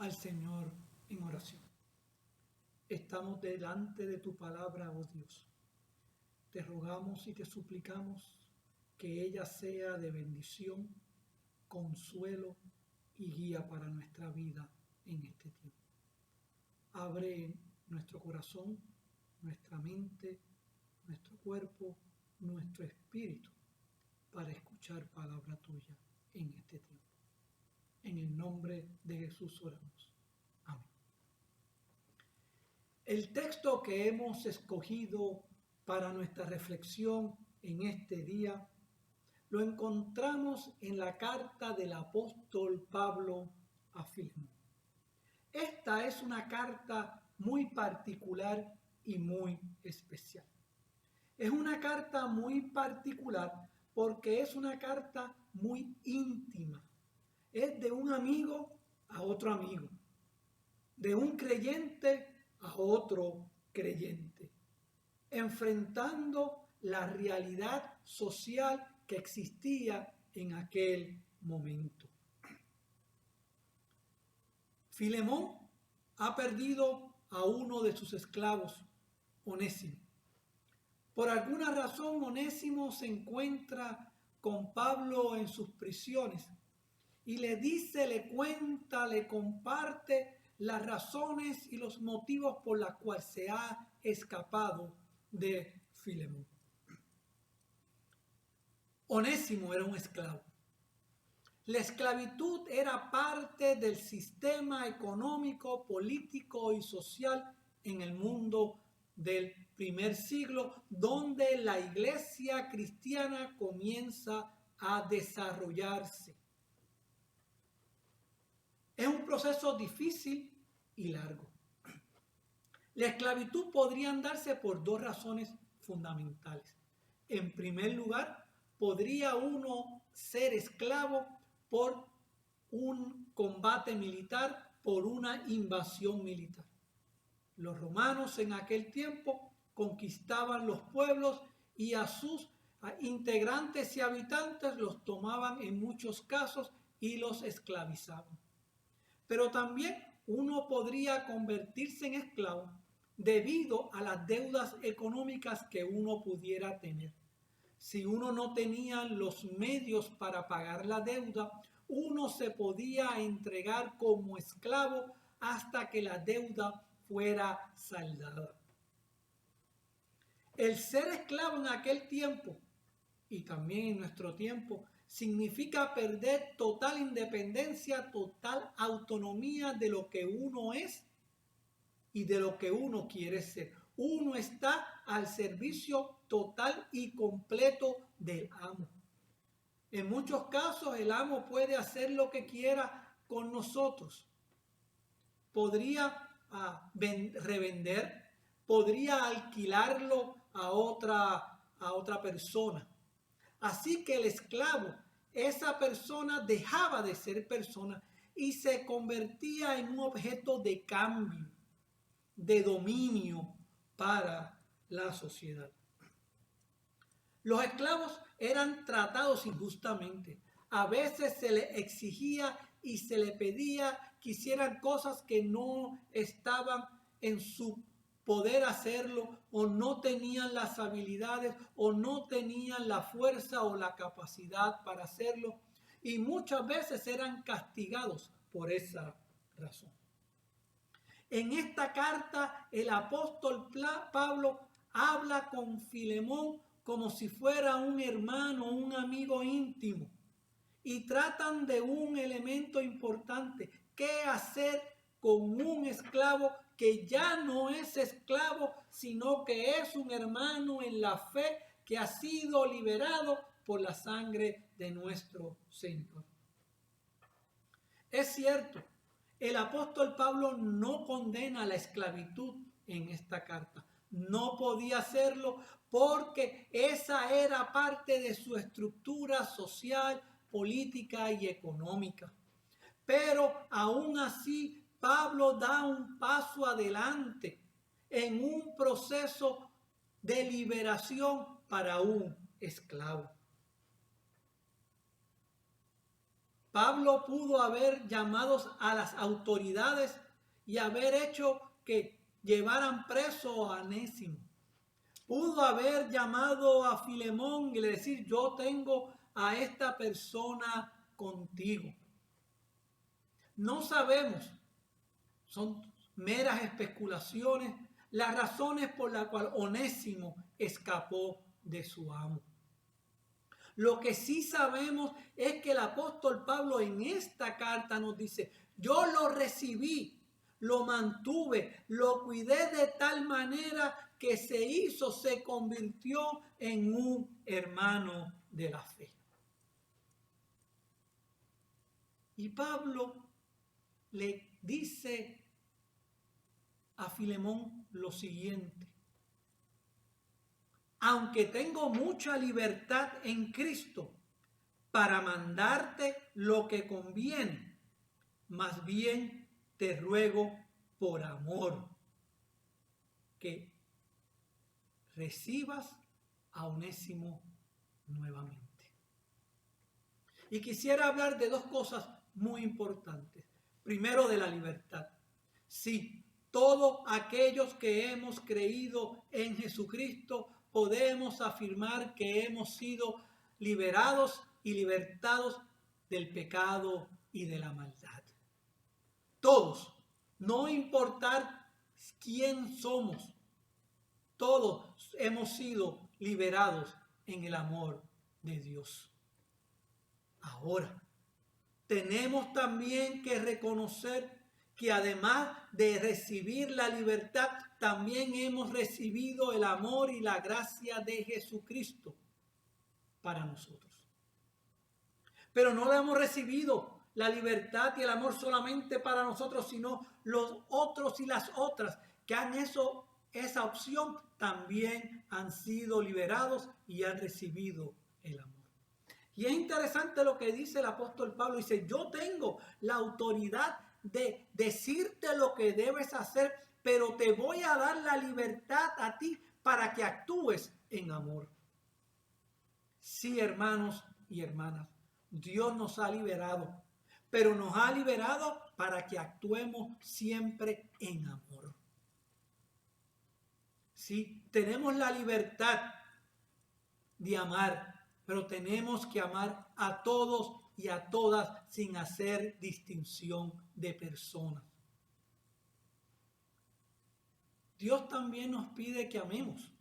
al Señor en oración. Estamos delante de tu palabra, oh Dios. Te rogamos y te suplicamos que ella sea de bendición, consuelo y guía para nuestra vida en este tiempo. Abre nuestro corazón, nuestra mente, nuestro cuerpo, nuestro espíritu para escuchar palabra tuya en este tiempo. En el nombre de Jesús oramos. Amén. El texto que hemos escogido para nuestra reflexión en este día lo encontramos en la carta del apóstol Pablo a Filemón. Esta es una carta muy particular y muy especial. Es una carta muy particular porque es una carta muy íntima. Es de un amigo a otro amigo, de un creyente a otro creyente, enfrentando la realidad social que existía en aquel momento. Filemón ha perdido a uno de sus esclavos, Onésimo. Por alguna razón, Onésimo se encuentra con Pablo en sus prisiones y le dice, le cuenta, le comparte las razones y los motivos por los cuales se ha escapado de Filemón. Onésimo era un esclavo. La esclavitud era parte del sistema económico, político y social en el mundo del primer siglo, donde la iglesia cristiana comienza a desarrollarse. Es un proceso difícil y largo. La esclavitud podría darse por dos razones fundamentales. En primer lugar, podría uno ser esclavo por un combate militar, por una invasión militar. Los romanos en aquel tiempo conquistaban los pueblos y a sus integrantes y habitantes los tomaban en muchos casos y los esclavizaban. Pero también uno podría convertirse en esclavo debido a las deudas económicas que uno pudiera tener. Si uno no tenía los medios para pagar la deuda, uno se podía entregar como esclavo hasta que la deuda fuera saldada. El ser esclavo en aquel tiempo y también en nuestro tiempo significa perder total independencia, total autonomía de lo que uno es y de lo que uno quiere ser. Uno está al servicio total y completo del amo. En muchos casos el amo puede hacer lo que quiera con nosotros. Podría revender, podría alquilarlo a otra persona. Así que el esclavo, esa persona dejaba de ser persona y se convertía en un objeto de cambio, de dominio para la sociedad. Los esclavos eran tratados injustamente. A veces se les exigía y se les pedía que hicieran cosas que no estaban en su poder hacerlo, o no tenían las habilidades, o no tenían la fuerza o la capacidad para hacerlo. Y muchas veces eran castigados por esa razón. En esta carta el apóstol Pablo habla con Filemón como si fuera un hermano, un amigo íntimo, y tratan de un elemento importante: qué hacer con un esclavo que ya no es esclavo, sino que es un hermano en la fe que ha sido liberado por la sangre de nuestro Señor. Es cierto, el apóstol Pablo no condena la esclavitud en esta carta. No podía hacerlo porque esa era parte de su estructura social, política y económica. Pero aún así, Pablo da un paso adelante en un proceso de liberación para un esclavo. Pablo pudo haber llamado a las autoridades y haber hecho que llevaran preso a Onésimo. Pudo haber llamado a Filemón y le decir, yo tengo a esta persona contigo. No sabemos, son meras especulaciones, las razones por las cuales Onésimo escapó de su amo. Lo que sí sabemos es que el apóstol Pablo en esta carta nos dice, yo lo recibí, lo mantuve, lo cuidé de tal manera que se convirtió en un hermano de la fe. Y Pablo le dice a Filemón lo siguiente: aunque tengo mucha libertad en Cristo para mandarte lo que conviene, más bien te ruego por amor que recibas a Onésimo nuevamente. Y quisiera hablar de dos cosas muy importantes. Primero, de la libertad. Sí, todos aquellos que hemos creído en Jesucristo podemos afirmar que hemos sido liberados y libertados del pecado y de la maldad. Todos, no importar quién somos, todos hemos sido liberados en el amor de Dios. Ahora, tenemos también que reconocer que además de recibir la libertad, también hemos recibido el amor y la gracia de Jesucristo para nosotros. Pero no la hemos recibido la libertad y el amor solamente para nosotros, sino los otros y las otras que han hecho esa opción también han sido liberados y han recibido el amor. Y es interesante lo que dice el apóstol Pablo. Dice, yo tengo la autoridad de decirte lo que debes hacer, pero te voy a dar la libertad a ti para que actúes en amor. Sí, hermanos y hermanas, Dios nos ha liberado, pero nos ha liberado para que actuemos siempre en amor. Sí, tenemos la libertad de amar, pero tenemos que amar a todos y a todas sin hacer distinción de personas. Dios también nos pide que amemos.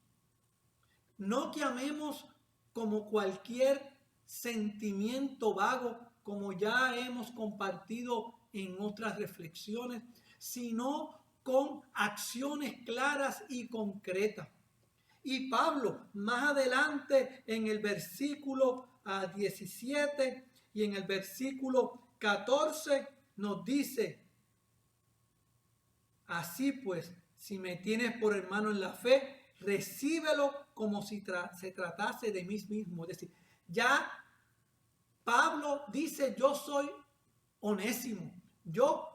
No que amemos como cualquier sentimiento vago, como ya hemos compartido en otras reflexiones, sino con acciones claras y concretas. Y Pablo, más adelante en el versículo 17 y en el versículo 14, nos dice, así pues, si me tienes por hermano en la fe, recíbelo como si se tratase de mí mismo. Es decir, ya Pablo dice, yo soy Onésimo, yo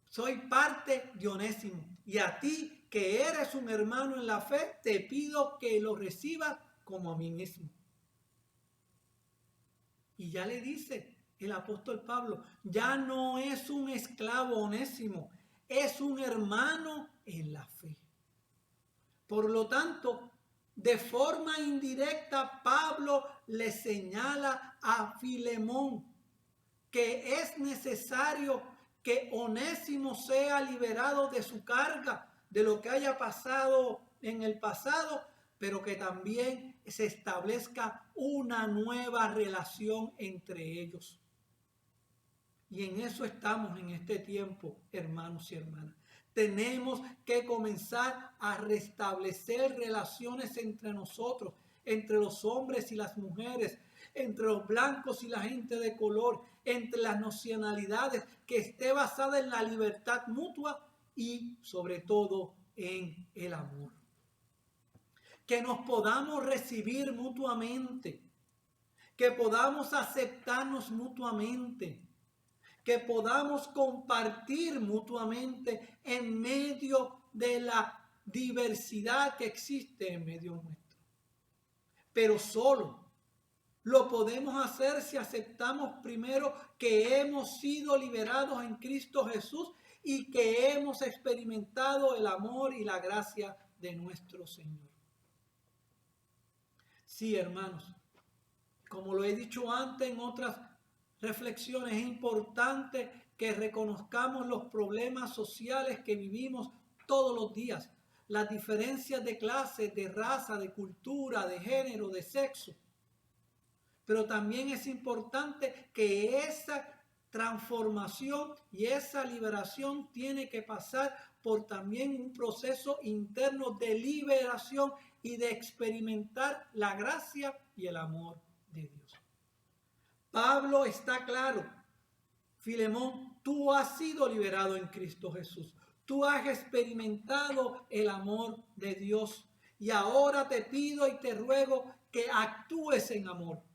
soy parte de Onésimo, y a ti que eres un hermano en la fe, te pido que lo recibas como a mí mismo. Y ya le dice el apóstol Pablo, ya no es un esclavo Onésimo, es un hermano en la fe. Por lo tanto, de forma indirecta, Pablo le señala a Filemón que es necesario que Onésimo sea liberado de su carga, de lo que haya pasado en el pasado, pero que también se establezca una nueva relación entre ellos. Y en eso estamos en este tiempo, hermanos y hermanas. Tenemos que comenzar a restablecer relaciones entre nosotros, entre los hombres y las mujeres, entre los blancos y la gente de color, entre las nacionalidades, que esté basada en la libertad mutua y sobre todo en el amor. Que nos podamos recibir mutuamente, que podamos aceptarnos mutuamente, que podamos compartir mutuamente en medio de la diversidad que existe en medio nuestro. Pero solo Lo podemos hacer si aceptamos primero que hemos sido liberados en Cristo Jesús y que hemos experimentado el amor y la gracia de nuestro Señor. Sí, hermanos, como lo he dicho antes en otras reflexiones, es importante que reconozcamos los problemas sociales que vivimos todos los días, las diferencias de clase, de raza, de cultura, de género, de sexo. Pero también es importante que esa transformación y esa liberación tiene que pasar por también un proceso interno de liberación y de experimentar la gracia y el amor de Dios. Pablo está claro. Filemón, tú has sido liberado en Cristo Jesús. Tú has experimentado el amor de Dios. Y ahora te pido y te ruego que actúes en amor.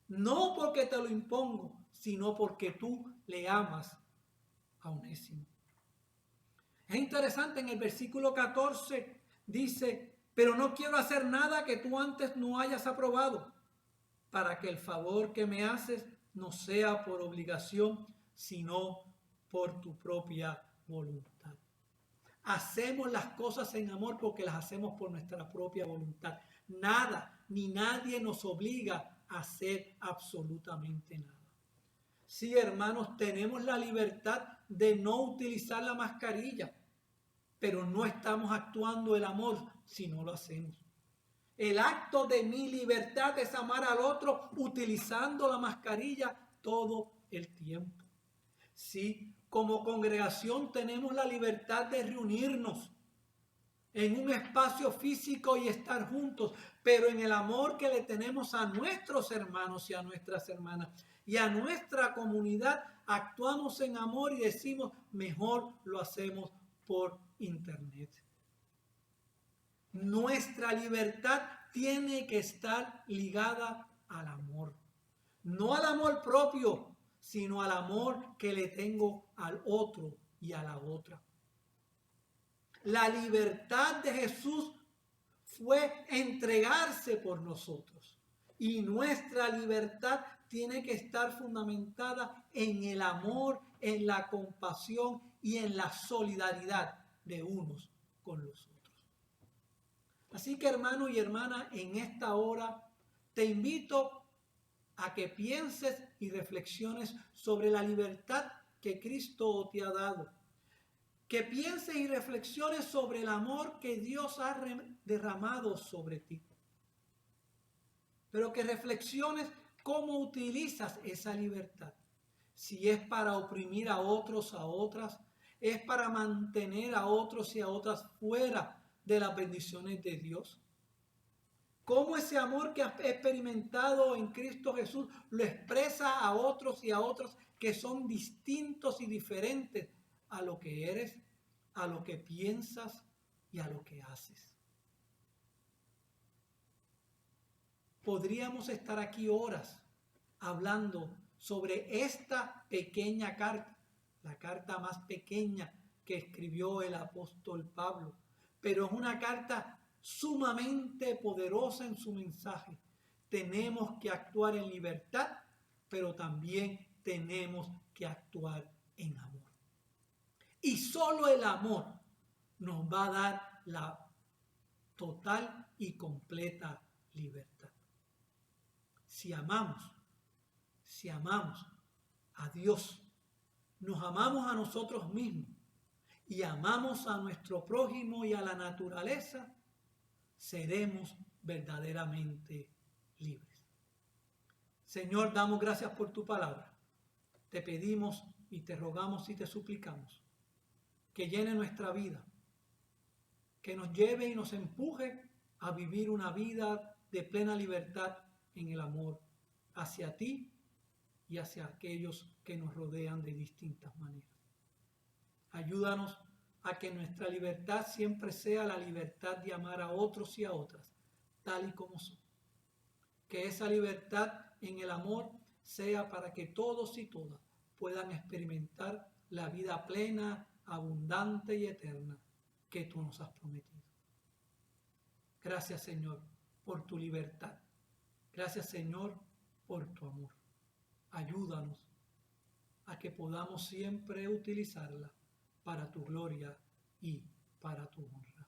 No porque te lo impongo, sino porque tú le amas a Onésimo. Es interesante, en el versículo 14 dice, pero no quiero hacer nada que tú antes no hayas aprobado, para que el favor que me haces no sea por obligación, sino por tu propia voluntad. Hacemos las cosas en amor porque las hacemos por nuestra propia voluntad. Nada ni nadie nos obliga a hacer absolutamente nada. Sí, hermanos, tenemos la libertad de no utilizar la mascarilla, pero no estamos actuando el amor si no lo hacemos. El acto de mi libertad es amar al otro utilizando la mascarilla todo el tiempo. Sí, como congregación tenemos la libertad de reunirnos en un espacio físico y estar juntos, pero en el amor que le tenemos a nuestros hermanos y a nuestras hermanas y a nuestra comunidad, actuamos en amor y decimos, mejor lo hacemos por internet. Nuestra libertad tiene que estar ligada al amor, no al amor propio, sino al amor que le tengo al otro y a la otra. La libertad de Jesús fue entregarse por nosotros. Y nuestra libertad tiene que estar fundamentada en el amor, en la compasión y en la solidaridad de unos con los otros. Así que, hermano y hermana, en esta hora te invito a que pienses y reflexiones sobre la libertad que Cristo te ha dado. Que pienses y reflexiones sobre el amor que Dios ha derramado sobre ti. Pero que reflexiones cómo utilizas esa libertad. Si es para oprimir a otros, a otras, es para mantener a otros y a otras fuera de las bendiciones de Dios. Cómo ese amor que has experimentado en Cristo Jesús lo expresa a otros y a otras que son distintos y diferentes a lo que eres, a lo que piensas y a lo que haces. Podríamos estar aquí horas hablando sobre esta pequeña carta, la carta más pequeña que escribió el apóstol Pablo, pero es una carta sumamente poderosa en su mensaje. Tenemos que actuar en libertad, pero también tenemos que actuar en amor. Y solo el amor nos va a dar la total y completa libertad. Si amamos a Dios, nos amamos a nosotros mismos y amamos a nuestro prójimo y a la naturaleza, seremos verdaderamente libres. Señor, damos gracias por tu palabra. Te pedimos y te rogamos y te suplicamos que llene nuestra vida, que nos lleve y nos empuje a vivir una vida de plena libertad en el amor hacia ti y hacia aquellos que nos rodean de distintas maneras. Ayúdanos a que nuestra libertad siempre sea la libertad de amar a otros y a otras, tal y como son. Que esa libertad en el amor sea para que todos y todas puedan experimentar la vida plena, abundante y eterna que tú nos has prometido. Gracias, Señor, por tu libertad. Gracias, Señor, por tu amor. Ayúdanos a que podamos siempre utilizarla para tu gloria y para tu honra.